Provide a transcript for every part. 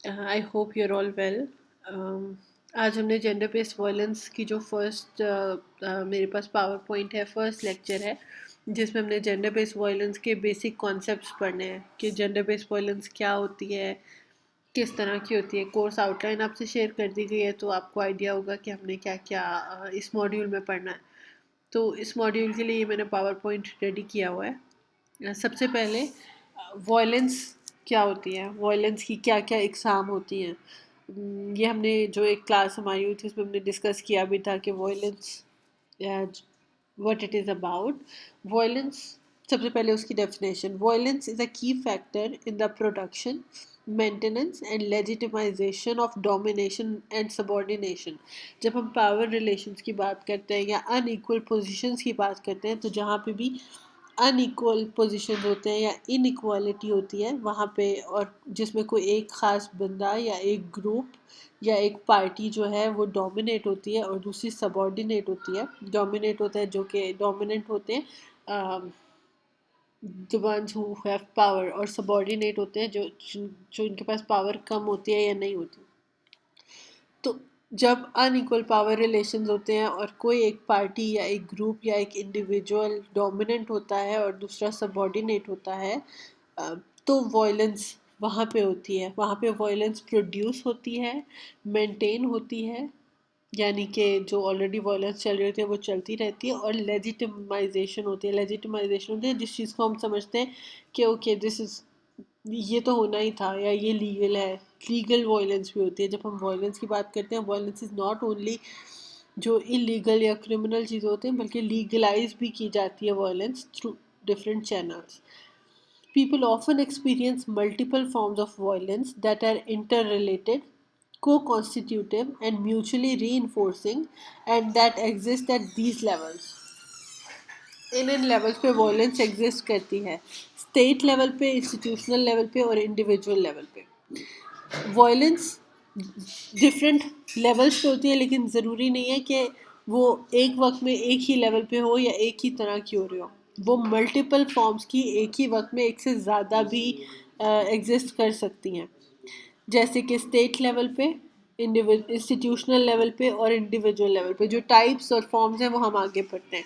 I hope you're all well. आज हमने gender based violence की जो फर्स्ट मेरे पास पावर पॉइंट है, फर्स्ट लेक्चर है, जिसमें हमने जेंडर बेस्ड वायलेंस के बेसिक कॉन्सेप्ट्स पढ़ने हैं कि जेंडर बेस्ड वायलेंस क्या होती है, किस तरह की होती है। कोर्स आउटलाइन आपसे शेयर कर दी गई है, तो आपको आइडिया होगा कि हमने क्या क्या इस मॉड्यूल में पढ़ना है। तो इस मॉड्यूल के लिए मैंने पावर पॉइंट रेडी किया हुआ है। सबसे पहले वॉयलेंस क्या होती है, वॉयलेंस की क्या क्या इकसाम होती हैं। ये हमने जो एक क्लास हमारी हुई थी उसमें हमने डिस्कस किया भी था कि violence what it is about. Violence, सबसे पहले उसकी डेफिनेशन। वॉयलेंस इज़ अ की factor in the production, maintenance and legitimisation of domination and subordination. जब हम पावर रिलेशंस की बात करते हैं या अनइक्वल पोजीशंस की बात करते हैं, तो जहाँ पे भी अनइक्वल पोजीशन होते हैं या इनइक्वालिटी होती है वहाँ पे, और जिसमें कोई एक ख़ास बंदा या एक ग्रुप या एक पार्टी जो है वो डोमिनेट होती है और दूसरी सबॉर्डिनेट होती है। डोमिनेट होता है जो कि डोमिनेंट होते हैं the ones who have power, और सबॉर्डिनेट होते हैं जो इनके पास पावर कम होती है या नहीं होती। तो जब अनइक्वल पावर रिलेशंस होते हैं और कोई एक पार्टी या एक ग्रुप या एक इंडिविजुअल डोमिनेंट होता है और दूसरा सबॉर्डिनेट होता है, अ, तो वॉयलेंस वहाँ पे होती है। वहाँ पे वॉयलेंस प्रोड्यूस होती है, मेंटेन होती है, यानी कि जो ऑलरेडी वॉयलेंस चल रही होती है वो चलती रहती है, और लेजिटिमाइजेशन होती है। लेजिटिमाइजेशन होती है जिस चीज़ को हम समझते हैं कि ओके दिस इज़, ये तो होना ही था या ये लीगल है। लीगल वॉयलेंस भी होती है। जब हम वॉयलेंस की बात करते हैं, वॉयलेंस इज़ नॉट ओनली जो इलीगल या क्रिमिनल चीज़ें होती हैं, बल्कि लीगलाइज भी की जाती है violence through different channels. People often experience multiple forms of violence that are interrelated, co-constitutive, and mutually reinforcing, and that exist at these levels. In levels पे वॉयलेंस एग्जिस्ट करती है, स्टेट लेवल पे, institutional level पे और individual level पे। Violence different levels पे होती है, लेकिन ज़रूरी नहीं है कि वो एक वक्त में एक ही लेवल पे हो या एक ही तरह की हो रही हो। वो मल्टीपल फॉर्म्स की एक ही वक्त में एक से ज़्यादा भी एग्जिस्ट कर सकती हैं, जैसे कि स्टेट लेवल पे, इंस्टीट्यूशनल लेवल पे और इंडिविजुअल लेवल पे। जो टाइप्स और फॉर्म्स हैं वो हम आगे पढ़ते हैं।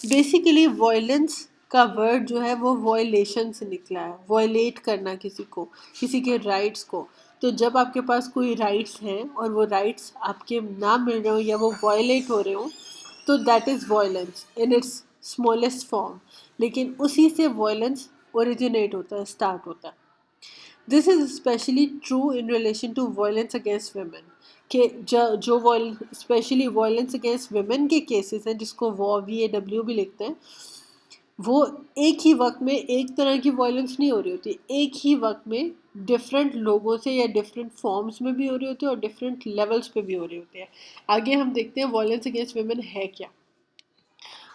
बेसिकली वॉयलेंस का वर्ड जो है वो वॉयलेशन से निकला है, वॉयलेट करना किसी को, किसी के राइट्स को। तो जब आपके पास कोई राइट्स हैं और वो राइट्स आपके ना मिल रहे हो या वो वॉयलेट हो रहे हो, तो that is violence in its smallest form. लेकिन उसी से वॉयलेंस ओरिजिनेट होता है, स्टार्ट होता है। This is specially true in relation to violence against women, कि जो स्पेशली वायलेंस अगेंस्ट वेमेन के केसेस हैं, जिसको VAW भी लिखते हैं, वो एक ही वक्त में एक तरह की वायलेंस नहीं हो रही होती। एक ही वक्त में डिफरेंट लोगों से या डिफरेंट फॉर्म्स में भी हो रही होती है और डिफरेंट लेवल्स पे भी हो रही होती है। आगे हम देखते हैं वायलेंस अगेंस्ट वेमेन है क्या।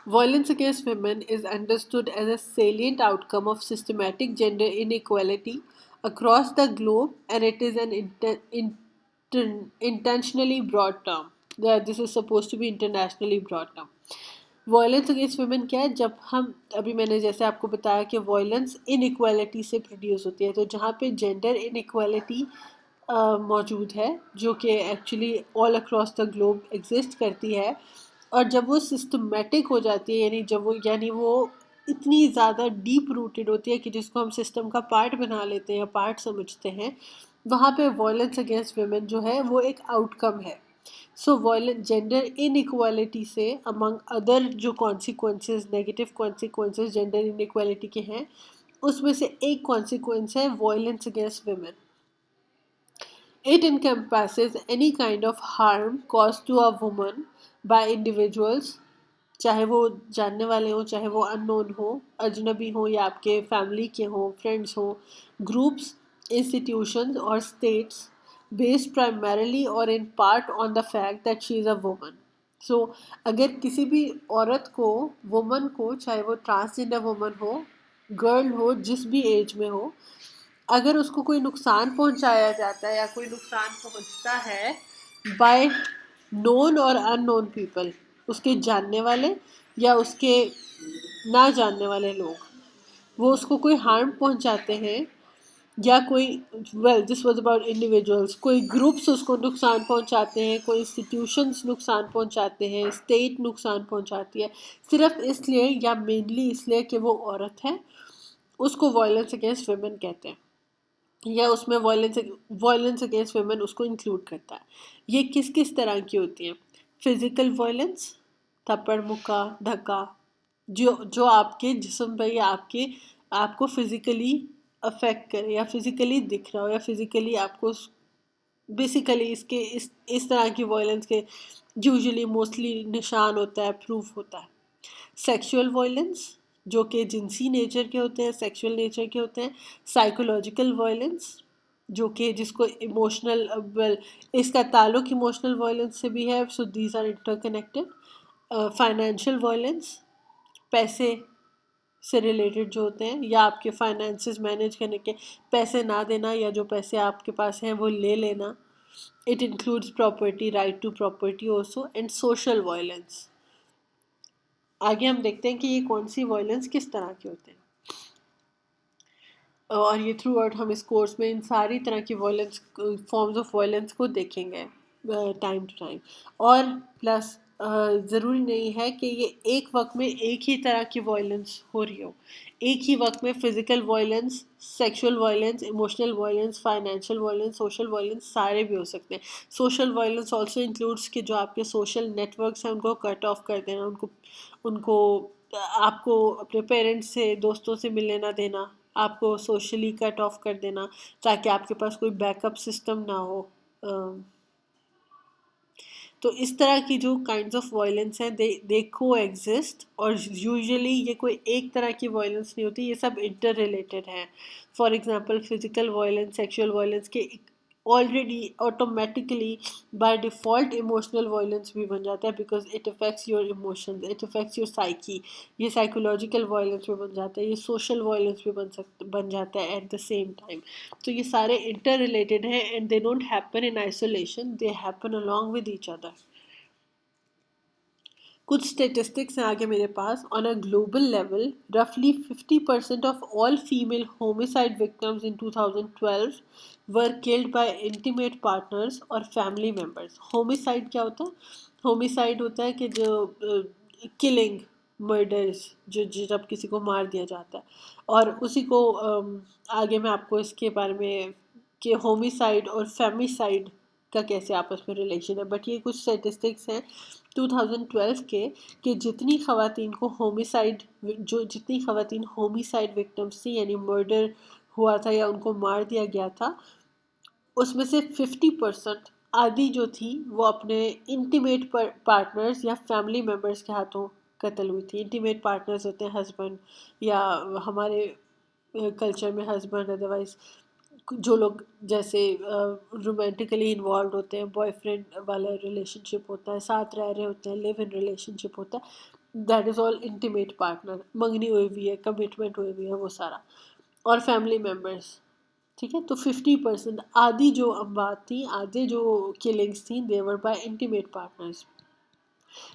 Violence against women is understood as a salient outcome of systematic gender inequality across the globe, and it is an intentionally broad term. This is supposed to be internationally broad term. Violence against women क्या है? जब हम, अभी मैंने जैसे आपको बताया कि वायलेंस इनइक्वालिटी से प्रोड्यूस होती है, तो जहाँ पे जेंडर इनइक्वालिटी मौजूद है, जो कि actually all across the globe exist करती है, और जब वो सिस्टमेटिक हो जाती है, यानी वो इतनी ज़्यादा डीप रूटेड होती है कि जिसको हम सिस्टम का पार्ट बना लेते हैं या पार्ट समझते हैं, वहाँ पे वायलेंस अगेंस्ट वुमेन जो है वो एक आउटकम है। सो वायलेंट जेंडर इनइक्वालिटी से अमंग अदर जो consequences, negative consequences gender inequality के हैं, उसमें से एक कॉन्सिक्वेंस है violence against women. It encompasses any kind of harm caused to a woman by individuals, चाहे वो जानने वाले हों, चाहे वो अननोन हो, अजनबी हो, या आपके फैमिली के हों, फ्रेंड्स हों, ग्रुप्स, इंस्टीट्यूशंस और स्टेट्स, बेस्ड प्राइमरली और in part on the fact that she is a woman. So अगर किसी भी औरत को, वुमन को, चाहे वो ट्रांसजेंडर वुमन हो, गर्ल हो, जिस भी एज में हो, अगर उसको कोई नुकसान पहुंचाया जाता है या कोई नुकसान पहुंचता है बाय नोन और अननोन पीपल, उसके जानने वाले या उसके ना जानने वाले लोग, वो उसको कोई हार्म पहुंचाते हैं, या कोई, well this was about individuals, कोई ग्रुप्स उसको नुकसान पहुंचाते हैं, कोई इंस्टीट्यूशंस नुकसान पहुंचाते हैं, स्टेट नुकसान पहुंचाती है, सिर्फ इसलिए या मेनली इसलिए कि वो औरत है, उसको वायलेंस अगेंस्ट वुमेन कहते हैं, या उसमें वायलेंस अगेंस्ट वुमेन उसको इंक्लूड करता है। ये किस किस तरह की होती हैं? फिजिकल वायलेंस, थप्पड़ मुक्का धक्का, जो जो आपके जिस्म पे या आपके आपको फिजिकली अफेक्ट करे, या फिजिकली दिख रहा हो, या फिजिकली आपको बेसिकली इस तरह की वायलेंस के यूजुअली मोस्टली निशान होता है, प्रूफ होता है। सेक्सुअल वायलेंस, जो कि जिनसी नेचर के होते हैं, सेक्सुअल नेचर के होते हैं। साइकोलॉजिकल वायलेंस, जो कि जिसको इमोशनल, वेल इसका ताल्लुक इमोशनल वायलेंस से भी है, so these are interconnected. Financial violence, पैसे से रिलेटेड जो होते हैं, या आपके फाइनेंसेस मैनेज करने के, पैसे ना देना या जो पैसे आपके पास हैं वो ले लेना। It includes property, right to property also, and social violence. आगे हम देखते हैं कि ये कौन सी वायलेंस किस तरह के होते हैं, और ये थ्रू आउट हम इस कोर्स में इन सारी तरह की वायलेंस, फॉर्म्स ऑफ वायलेंस को देखेंगे टाइम टू टाइम। और प्लस ज़रूरी नहीं है कि ये एक वक्त में एक ही तरह की वायलेंस हो रही हो। एक ही वक्त में physical violence, sexual violence, emotional violence, financial violence, social violence सारे भी हो सकते हैं। सोशल वायलेंस ऑल्सो इंक्लूड्स कि जो आपके सोशल नेटवर्क्स हैं उनको कट ऑफ कर देना, उनको उनको आपको अपने पेरेंट्स से, दोस्तों से मिलने ना देना, आपको सोशली कट ऑफ कर देना, ताकि आपके पास कोई बैकअप सिस्टम ना हो। तो इस तरह की जो काइंड्स ऑफ वायलेंस हैं, दे को एग्जिस्ट, और यूजुअली ये कोई एक तरह की वायलेंस नहीं होती, ये सब इंटर रिलेटेड हैं। For example physical violence, sexual violence के already automatically by default emotional violence भी बन जाता है, because it affects your emotions, it affects your psyche. ये साइकोलॉजिकल वायलेंस भी बन जाता है, ये सोशल वायलेंस भी बन जाता है एट द सेम टाइम। तो ये सारे इंटर रिलेटेड हैं, and they don't happen in isolation, they happen along with each other. कुछ स्टेटिस्टिक्स हैं आगे मेरे पास। ऑन अ ग्लोबल लेवल रफली 50% of all female homicide victims in 2012 were killed by intimate partners और फैमिली मेम्बर्स। होमिसाइड क्या होता है? Homicide होता है कि जो किलिंग, मर्डर्स, जो जब किसी को मार दिया जाता है, और उसी को आगे मैं आपको इसके बारे में कि होमिसाइड और फेमिसाइड का कैसे आपस में रिलेशन है। बट ये कुछ स्टेटिस्टिक्स हैं 2012 के, कि जितनी ख़वातीन को होमिसाइड, जो जितनी ख़वातीन होमिसाइड विक्टिम्स थी, यानी मर्डर हुआ था या उनको मार दिया गया था, उसमें से 50% आधी जो थी वो अपने इंटीमेट पार्टनर्स या फैमिली मेम्बर्स के हाथों कत्ल हुई थी। इंटीमेट पार्टनर्स होते हैं हस्बैंड, या हमारे कल्चर में हस्बैंड, अदरवाइज जो लोग जैसे रोमांटिकली इन्वॉल्व होते हैं, बॉयफ्रेंड वाला रिलेशनशिप होता है, साथ रह रहे होते हैं, लिव इन रिलेशनशिप होता है, that is all intimate partner. मंगनी हुई हुई है, कमिटमेंट हुई हुई है, वो सारा। और फैमिली मेम्बर्स, ठीक है। तो 50% आधी जो बात थी, आधे जो किलिंग्स थी, they were by intimate partners.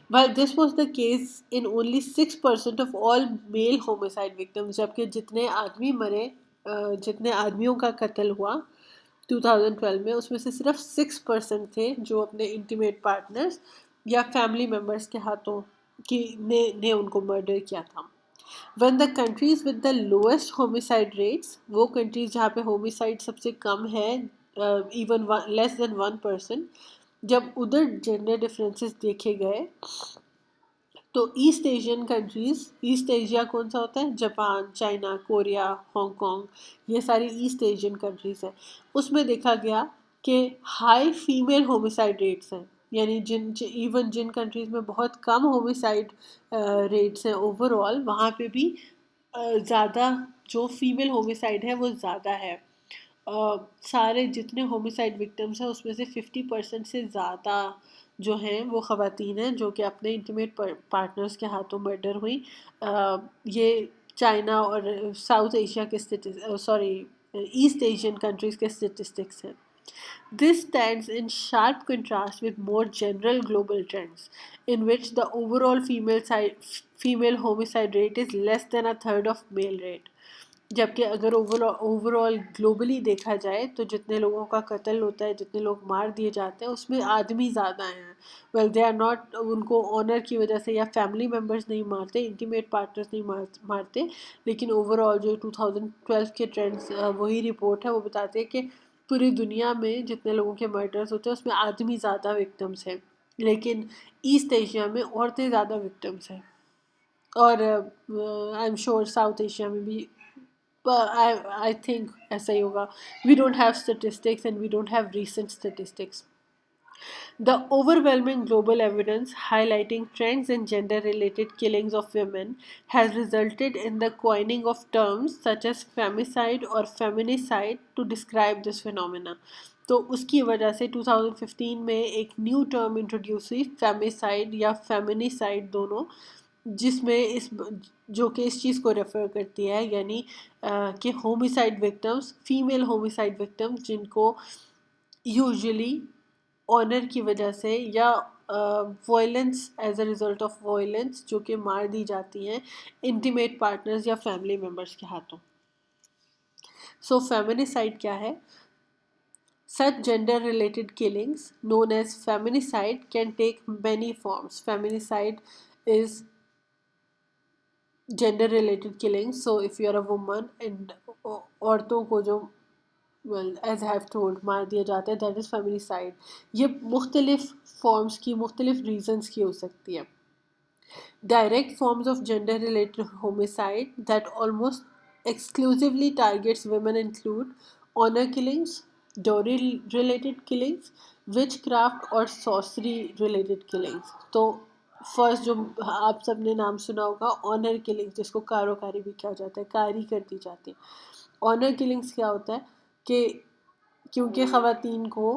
While this was the case in only 6% of all male homicide victims, जबकि जितने आदमी मरे, जितने आदमियों का कत्ल हुआ 2012 में, उसमें से सिर्फ 6% थे जो अपने इंटीमेट पार्टनर्स या फैमिली मेम्बर्स के हाथों ने उनको मर्डर किया था। When the countries with the lowest homicide rates, वो कंट्रीज जहाँ पे होमिसाइड सबसे कम है, इवन लेस देन 1%, जब उधर जेंडर डिफरेंसेस देखे गए, तो east Asian countries, east Asia कौन सा होता है? जापान, चाइना, कोरिया, हांगकांग, ये सारी ईस्ट एशियन कंट्रीज़ हैं। उसमें देखा गया कि हाई फीमेल होमिसाइड रेट्स हैं, यानी इवन जिन कंट्रीज़ में बहुत कम होमिसाइड रेट्स हैं ओवरऑल, वहाँ पे भी ज़्यादा जो फीमेल होमिसाइड है वो ज़्यादा है। सारे जितने होमिसाइड विक्टिम्स हैं उसमें से 50% से ज़्यादा जो हैं वो ख़वातीन हैं जो कि अपने इंटीमेट पार्टनर्स के हाथों मर्डर हुई। ये चाइना और साउथ एशिया के सॉरी ईस्ट एशियन कंट्रीज़ के स्टेटिस्टिक्स हैं। This stands in sharp contrast with more general global trends, in which the overall female homicide rate is less than a third of male rate. जबकि अगर overall globally देखा जाए तो जितने लोगों का कत्ल होता है, जितने लोग मार दिए जाते हैं, उसमें आदमी ज़्यादा हैं। वेल दे आर नॉट, उनको ऑनर की वजह से या फैमिली मेम्बर्स नहीं मारते, इंटीमेट पार्टनर्स नहीं मारते, लेकिन ओवरऑल जो 2012 के ट्रेंड्स, वही रिपोर्ट है, वो बताते हैं कि पूरी दुनिया में जितने लोगों के मर्डर्स होते हैं उसमें आदमी ज़्यादा विक्टिम्स हैं, लेकिन ईस्ट एशिया में औरतें ज़्यादा विक्टिम्स हैं। और I am sure south Asia में भी, but I think ऐसा ही होगा. We don't have statistics and we don't have recent statistics. The overwhelming global evidence highlighting trends in gender related killings of women has resulted in the coining of terms such as femicide or feminicide to describe this phenomena. तो उसकी वजह से 2015 में एक new term introduce हुई, फेमिसाइड या फेमिनिसाइड दोनों, जिसमें इस जो कि इस चीज़ को रेफ़र करती है, यानी कि homicide victims, female homicide victims जिनको यूजुअली ऑनर की वजह से या violence as a result of violence जो कि मार दी जाती हैं इंटीमेट पार्टनर्स या फैमिली मेम्बर्स के हाथों। सो फेमिनिसाइड क्या है? Such gender-related killings, known as feminicide, can take many forms. Feminicide is gender-related killings. So if you are a woman and औरतों को जो एज हैव टोल्ड मार दिया जाता है, दैट इज़ फेमिनिसाइड। ये मुख्तलिफ फॉर्म्स की, मुख्तलिफ रीजंस की हो सकती है। Direct forms of gender related homicide that almost exclusively targets women include honor killings, dowry related killings, witchcraft और sorcery related killings। तो फर्स्ट जो आप सबने नाम सुना होगा, ऑनर किलिंग्स, जिसको कारोकारी भी कहा जाता है, कारी कर दी जाती है। ऑनर किलिंग्स क्या होता है कि क्योंकि ख़वातीन को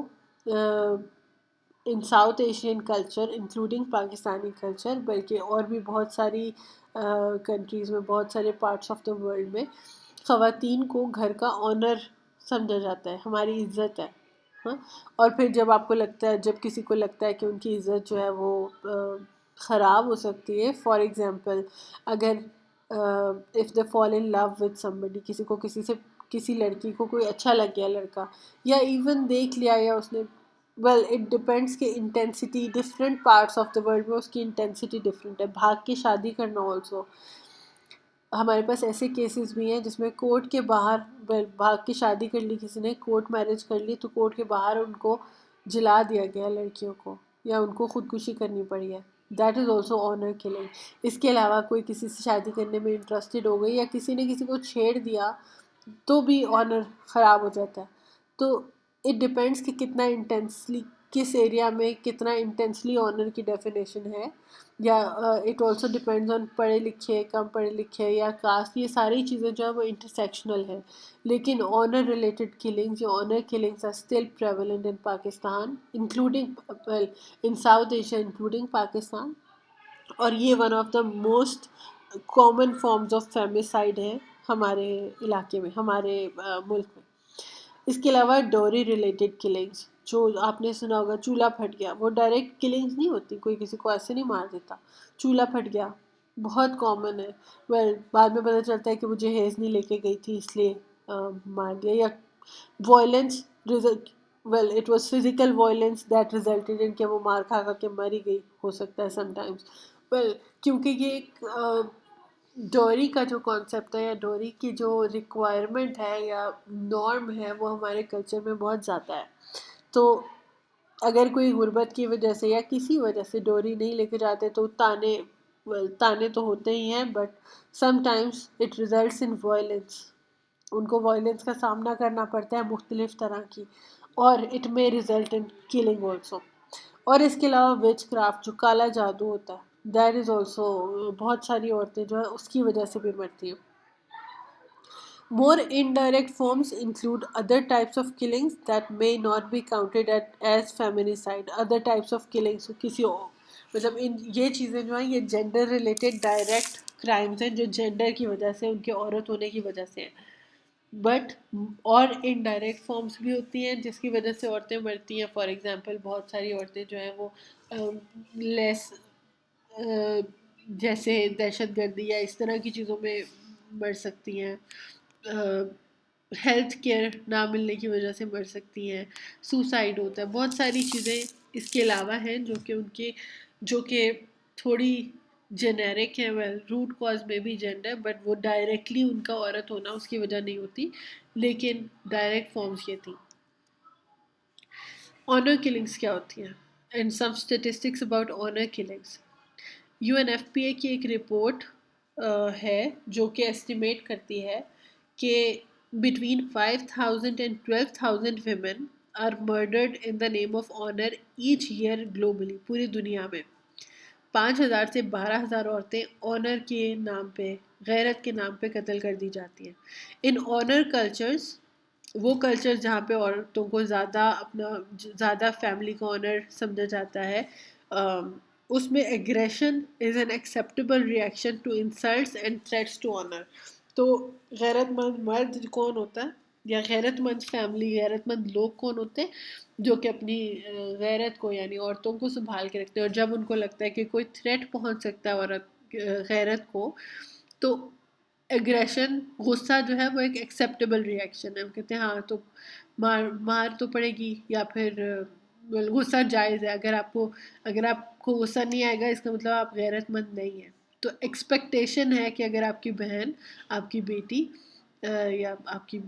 in South Asian culture including Pakistani culture, बल्कि और भी बहुत सारी कंट्रीज़ में, बहुत सारे पार्ट्स ऑफ द वर्ल्ड में ख़वातीन को घर का ऑनर समझा जाता है, हमारी इज़्ज़त है। हाँ, और फिर जब आपको लगता है, जब किसी को लगता है कि उनकी इज़्ज़त जो है वो ख़राब हो सकती है, फॉर एग्ज़ाम्पल अगर if they fall in love with somebody, किसी को किसी से, किसी लड़की को कोई अच्छा लग गया लड़का, या इवन देख लिया, या उसने, वेल इट डिपेंड्स कि intensity different parts of the world में उसकी इंटेंसिटी डिफरेंट है। भाग के शादी करना ऑल्सो, हमारे पास ऐसे केसेस भी हैं जिसमें कोर्ट के बाहर भाग के शादी कर ली किसी ने, कोर्ट मैरिज कर ली, तो कोर्ट के बाहर उनको जला दिया गया लड़कियों को, या उनको खुदकुशी करनी पड़ी है, that is also honour killing. इसके अलावा कोई किसी से शादी करने में इंटरेस्टेड हो गई, या किसी ने किसी को छेड़ दिया, तो भी ऑनर ख़राब हो जाता है। तो इट डिपेंड्स कि कितना इंटेंसली, किस एरिया में कितना इंटेंसली ऑनर की डेफिनेशन है, या इट ऑल्सो डिपेंड्स ऑन पढ़े लिखे, कम पढ़े लिखे, या कास्ट, ये सारी चीज़ें जो है वो इंटरसेक्शनल है। लेकिन ऑनर रिलेटेड किलिंग्स, या honour killings are still prevalent in Pakistan, including, well in South Asia including Pakistan, और ये one of the most common forms of femicide है हमारे इलाके में, हमारे मुल्क में। इसके अलावा डोरी रिलेटेड किलिंग्स, जो आपने सुना होगा, चूल्हा फट गया, वो डायरेक्ट किलिंग्स नहीं होती, कोई किसी को ऐसे नहीं मार देता, चूल्हा फट गया बहुत कॉमन है। वेल बाद में पता चलता है कि वो जहेज़ नहीं लेके गई थी इसलिए मार दिया। या violence, well it was physical violence that resulted in कि वो मार खा खा के मर ही गई, हो सकता है समटाइम्स। वेल क्योंकि ये एक डोरी का जो कॉन्सेप्ट है, या डोरी की जो रिक्वायरमेंट है या नॉर्म है, वो हमारे कल्चर में बहुत ज़्यादा है। तो अगर कोई गुर्बत की वजह से या किसी वजह से डोरी नहीं लेके जाते, तो ताने, ताने तो होते ही हैं, but sometimes it results in violence, उनको वायलेंस का सामना करना पड़ता है मुख्तलिफ तरह की, और it may result in killing also. और इसके अलावा विच क्राफ्ट, जो काला जादू होता है, दैट इज़ ऑल्सो, बहुत सारी औरतें जो है उसकी वजह से भी मरती हैं। More indirect forms include other types of killings that may not be counted as feminicide. Other types of killings, किसी और, मतलब इन ये चीज़ें जो हैं ये जेंडर रिलेटेड डायरेक्ट क्राइम्स हैं, जो जेंडर की वजह से, उनके औरत होने की वजह से हैं। बट और इनडायरेक्ट फॉर्म्स भी होती हैं जिसकी वजह से औरतें मरती हैं। फॉर एग्जांपल बहुत सारी औरतें जो हैं वो लेस, जैसे दहशत गर्दी या इस तरह की चीज़ों में मर सकती हैं। हेल्थ केयर ना मिलने की वजह से मर सकती हैं, सुसाइड होता है, बहुत सारी चीज़ें इसके अलावा हैं जो कि थोड़ी जेनेरिक है। वेल, रूट कॉज में भी जेंडर, बट वो डायरेक्टली उनका औरत होना उसकी वजह नहीं होती, लेकिन डायरेक्ट फॉर्म्स ये थी। ऑनर किलिंग्स क्या होती हैं and some statistics about honour killings. UNFPA की एक रिपोर्ट है जो कि एस्टिमेट करती है कि between 5,000 and 12,000 women are murdered in the name of honor each year globally, पूरी दुनिया में 5,000 से 12,000 औरतें ऑनर के नाम पे, गैरत के नाम पे कत्ल कर दी जाती हैं। इन ऑनर कल्चर्स, वो कल्चर जहाँ पे औरतों को ज़्यादा फैमिली का ऑनर समझा जाता है, उसमें aggression is an acceptable reaction to insults and threats to honour. तो गैरतमंद मर्द कौन होता है, या गैरतमंद फैमिली, गैरतमंद लोग कौन होते हैं, जो कि अपनी गैरत को यानी औरतों को संभाल के रखते हैं, और जब उनको लगता है कि कोई थ्रेट पहुंच सकता है औरत गैरत को, तो एग्रेशन, गुस्सा जो है वो एक एक्सेप्टेबल रिएक्शन है। हम कहते हैं हाँ तो मार मार तो पड़ेगी, या फिर गुस्सा जायज़ है। अगर आपको गुस्सा नहीं आएगा, इसका मतलब आप गैरतमंद नहीं है। तो एक्सपेक्टेशन है कि अगर आपकी बहन, आपकी बेटी, या आपकी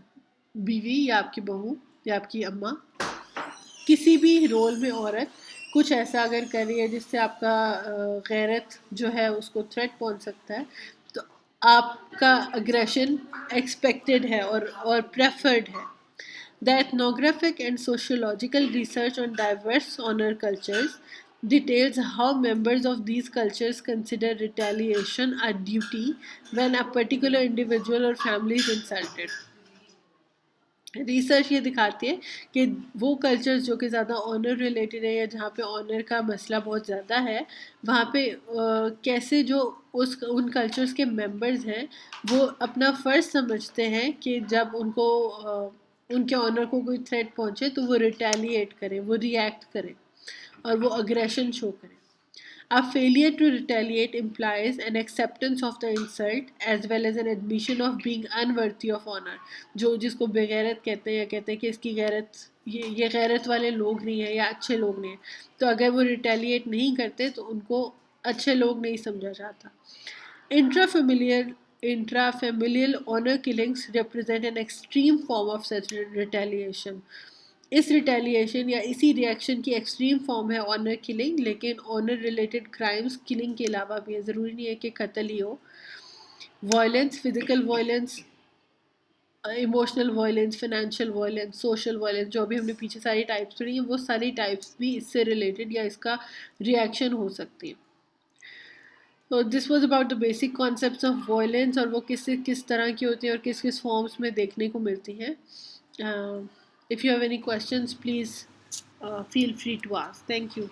बीवी, या आपकी बहू, या आपकी अम्मा, किसी भी रोल में औरत कुछ ऐसा अगर कर रही है जिससे आपका गैरत जो है उसको थ्रेट पहुंच सकता है, तो आपका अग्रेशन एक्सपेक्टेड है और प्रेफर्ड है। The ethnographic and sociological research on diverse honor cultures details how members of these cultures consider retaliation a duty when a particular individual or family is insulted. Research ये दिखाती है कि वो cultures जो कि ज़्यादा ऑनर रिलेटेड है, या जहाँ पे ऑनर का मसला बहुत ज़्यादा है, वहाँ पे कैसे जो उन कल्चर्स के मेंबर्स हैं वो अपना फ़र्ज़ समझते हैं कि जब उनके ऑनर को कोई थ्रेट पहुँचे तो वो रिटेलिएट करें, वो रिएक्ट करें, और वो अग्रेशन शो करें। A failure to retaliate implies an acceptance of the insult as well as an admission of being unworthy of honor. जो जिसको बेगैरत कहते हैं, या कहते हैं कि इसकी गैरत, ये गैरत वाले लोग नहीं है, या अच्छे लोग नहीं है। तो अगर वो रिटेलिएट नहीं करते तो उनको अच्छे लोग नहीं समझा जाता। Intrafamilial honor killings represent an extreme form of such retaliation. इस रिटेलिएशन या इसी रिएक्शन की एक्सट्रीम फॉर्म है ऑनर किलिंग, लेकिन ऑनर रिलेटेड क्राइम्स किलिंग के अलावा भी है, ज़रूरी नहीं है कि कत्ल ही हो। Violence, physical violence, emotional violence, financial violence, social violence, जो अभी हमने पीछे सारी टाइप्स पढ़ी हैं, वो सारी टाइप्स भी इससे रिलेटेड या इसका रिएक्शन हो सकती है। तो this was about the basic concepts of violence, और वो किस तरह की होती है और किस किस फॉर्म्स में देखने को मिलती हैं। If you have any questions please feel free to ask. Thank you.